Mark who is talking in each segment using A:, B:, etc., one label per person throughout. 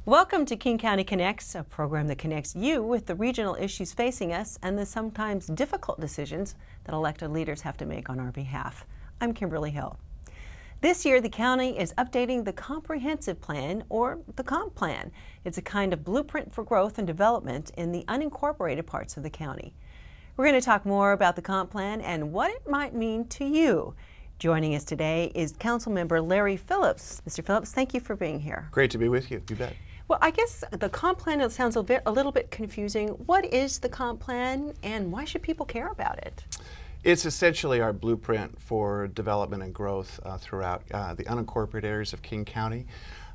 A: Welcome to King County Connects, a program that connects you with the regional issues facing us and the sometimes difficult decisions that elected leaders have to make on our behalf. I'm Kimberly Hill. This year, the county is updating the Comprehensive Plan, or the Comp Plan. It's a kind of blueprint for growth and development in the unincorporated parts of the county. We're going to talk more about the Comp Plan and what it might mean to you. Joining us today is Councilmember Larry Phillips. Mr. Phillips, thank you for being here.
B: Great to be with you. You bet.
A: Well, I guess the Comp Plan sounds a little bit confusing. What is the Comp Plan and why should people care about it?
B: It's essentially our blueprint for development and growth throughout the unincorporated areas of King County.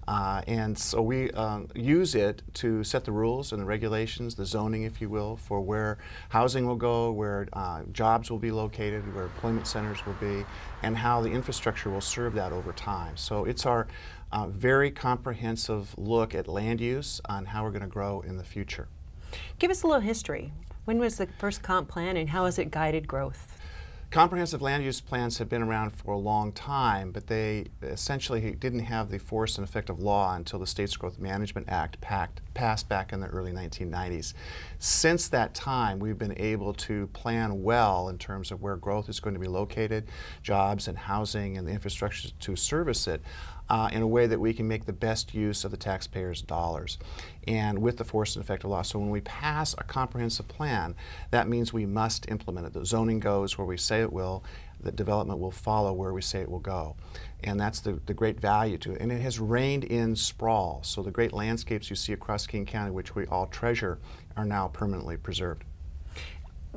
B: And so we use it to set the rules and the regulations, the zoning, if you will, for where housing will go, where jobs will be located, where employment centers will be, and how the infrastructure will serve that over time. So it's our very comprehensive look at land use on how we're going to grow in the future.
A: Give us a little history. When was the first Comp Plan and how has it guided growth?
B: Comprehensive land use plans have been around for a long time, but they essentially didn't have the force and effect of law until the States Growth Management Act passed back in the early 1990s. Since that time, we've been able to plan well in terms of where growth is going to be located, jobs and housing and the infrastructure to service it, in a way that we can make the best use of the taxpayers' dollars and with the force and effect of law. So when we pass a comprehensive plan, that means we must implement it. The zoning goes where we say it will, the development will follow where we say it will go. And that's the great value to it. And it has reined in sprawl. So the great landscapes you see across King County, which we all treasure, are now permanently preserved.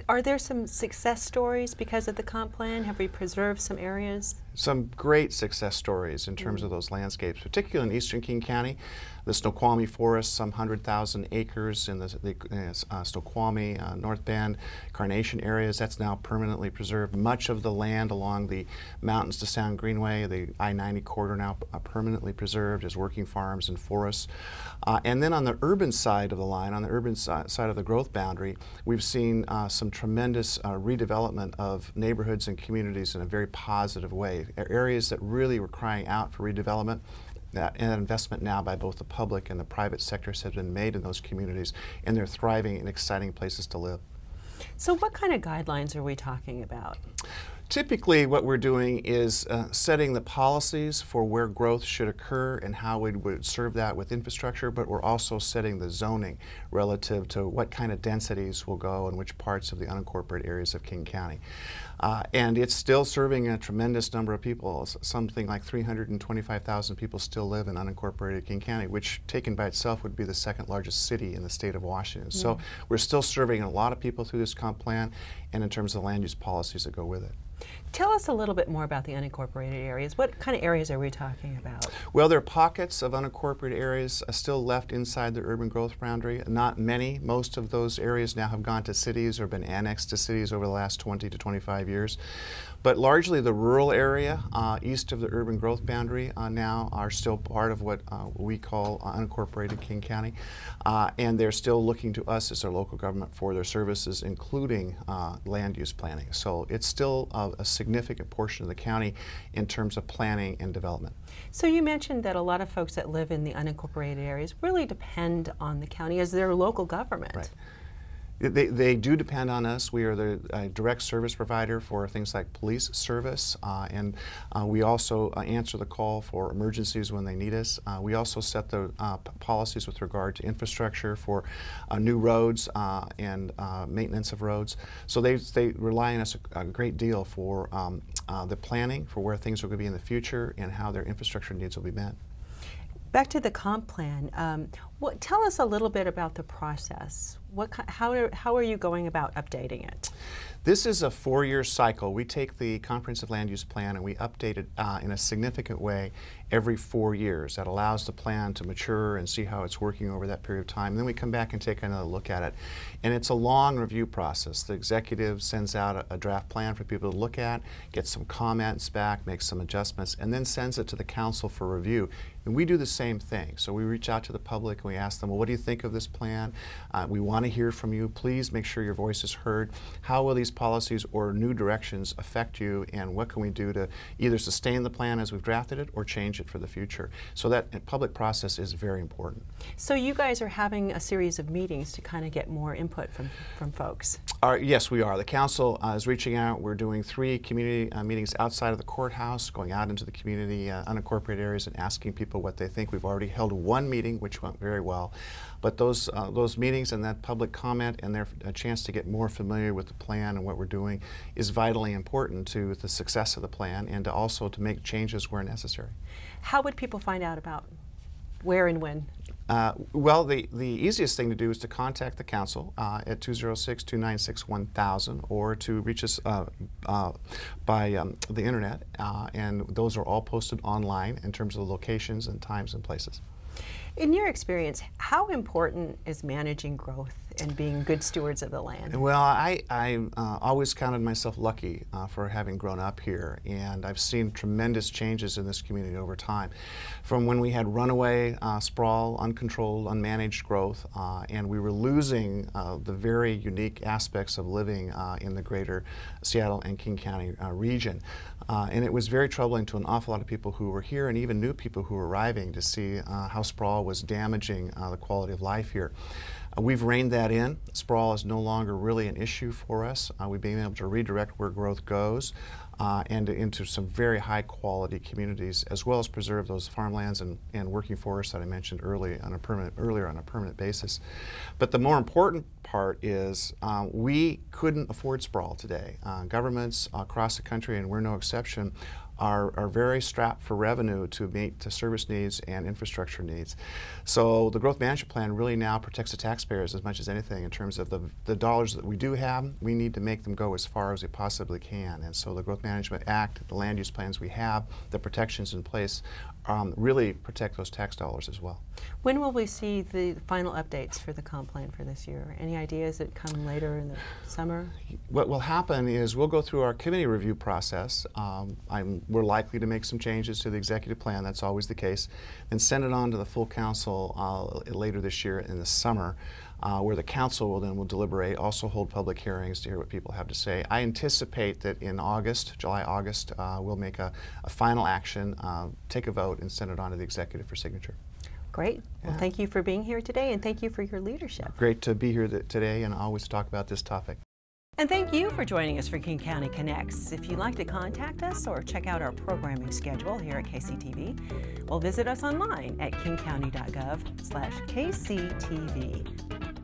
A: Are there some success stories because of the Comp Plan? Have we preserved some areas?
B: Some great success stories in terms of those landscapes, particularly in eastern King County. The Snoqualmie Forest, some 100,000 acres in the Snoqualmie, North Bend, Carnation areas, that's now permanently preserved. Much of the land along the Mountains to Sound Greenway, the I-90 corridor, now permanently preserved as working farms and forests. And then on the urban side of the line, on the urban side of the growth boundary, we've seen some tremendous redevelopment of neighborhoods and communities in a very positive way. Areas that really were crying out for redevelopment. And investment now by both the public and the private sectors has been made in those communities, and they're thriving and exciting places to live.
A: So what kind of guidelines are we talking about?
B: Typically what we're doing is setting the policies for where growth should occur and how we would serve that with infrastructure, but we're also setting the zoning relative to what kind of densities will go in which parts of the unincorporated areas of King County. And it's still serving a tremendous number of people. Something like 325,000 people still live in unincorporated King County, which taken by itself would be the second largest city in the state of Washington. So we're still serving a lot of people through this Comp Plan and in terms of the land use policies that go with it.
A: Tell us a little bit more about the unincorporated areas. What kind of areas are we talking about?
B: Well, there are pockets of unincorporated areas still left inside the urban growth boundary. Not many. Most of those areas now have gone to cities or been annexed to cities over the last 20 to 25 years. But largely the rural area east of the urban growth boundary now are still part of what we call unincorporated King County. And they're still looking to us as their local government for their services, including land use planning. So it's still a significant portion of the county in terms of planning and development.
A: So you mentioned that a lot of folks that live in the unincorporated areas really depend on the county as their local government.
B: Right. They do depend on us. We are the direct service provider for things like police service, and we also answer the call for emergencies when they need us. We also set the policies with regard to infrastructure for new roads and maintenance of roads. So they rely on us a great deal for the planning for where things are going to be in the future and how their infrastructure needs will be met.
A: Back to the Comp Plan, tell us a little bit about the process. How are you going about updating it?
B: This is a 4-year cycle. We take the Comprehensive Land Use Plan and we update it in a significant way every 4 years. That allows the plan to mature and see how it's working over that period of time. And then we come back and take another look at it. And it's a long review process. The executive sends out a draft plan for people to look at, gets some comments back, makes some adjustments, and then sends it to the council for review. And we do the same thing. So we reach out to the public we ask them, well, what do you think of this plan? We want to hear from you. Please make sure your voice is heard. How will these policies or new directions affect you, and what can we do to either sustain the plan as we've drafted it or change it for the future? So that public process is very important.
A: So you guys are having a series of meetings to kind of get more input from folks.
B: Yes, we are. The council is reaching out. We're doing 3 community meetings outside of the courthouse, going out into the community, unincorporated areas, and asking people what they think. We've already held 1 meeting, which went very well. But those meetings and that public comment and a chance to get more familiar with the plan and what we're doing is vitally important to the success of the plan, and also to make changes where necessary. How
A: would people find out about where and when?
B: Well, the easiest thing to do is to contact the council at 206-296-1000, or to reach us by the internet, and those are all posted online in terms of the locations and times and places.
A: In your experience, how important is managing growth and being good stewards of the land?
B: Well, I always counted myself lucky for having grown up here, and I've seen tremendous changes in this community over time. From when we had runaway sprawl, uncontrolled, unmanaged growth, and we were losing the very unique aspects of living in the greater Seattle and King County region. And it was very troubling to an awful lot of people who were here, and even new people who were arriving, to see how sprawl was damaging the quality of life here. We've reined that in. Sprawl is no longer really an issue for us. We've been able to redirect where growth goes and into some very high quality communities, as well as preserve those farmlands and working forests that I mentioned earlier on a permanent basis. But the more important part is we couldn't afford sprawl today. Governments across the country, and we're no exception, are very strapped for revenue to meet the service needs and infrastructure needs. So the Growth Management Plan really now protects the taxpayers as much as anything in terms of the dollars that we do have. We need to make them go as far as we possibly can. And so the Growth Management Act, the land use plans we have, the protections in place really protect those tax dollars as well.
A: When will we see the final updates for the comp plan for this year? Any ideas that come later in the summer?
B: What will happen is we'll go through our committee review process. We're likely to make some changes to the executive plan. That's always the case. And send it on to the full council later this year in the summer, where the council will deliberate, also hold public hearings to hear what people have to say. I anticipate that in July, August, we'll make a final action, take a vote, and send it on to the executive for signature.
A: Great. Well, thank you for being here today, and thank you for your leadership.
B: Great to be here today and always talk about this topic.
A: And thank you for joining us for King County Connects. If you'd like to contact us or check out our programming schedule here at KCTV, well, visit us online at kingcounty.gov/KCTV.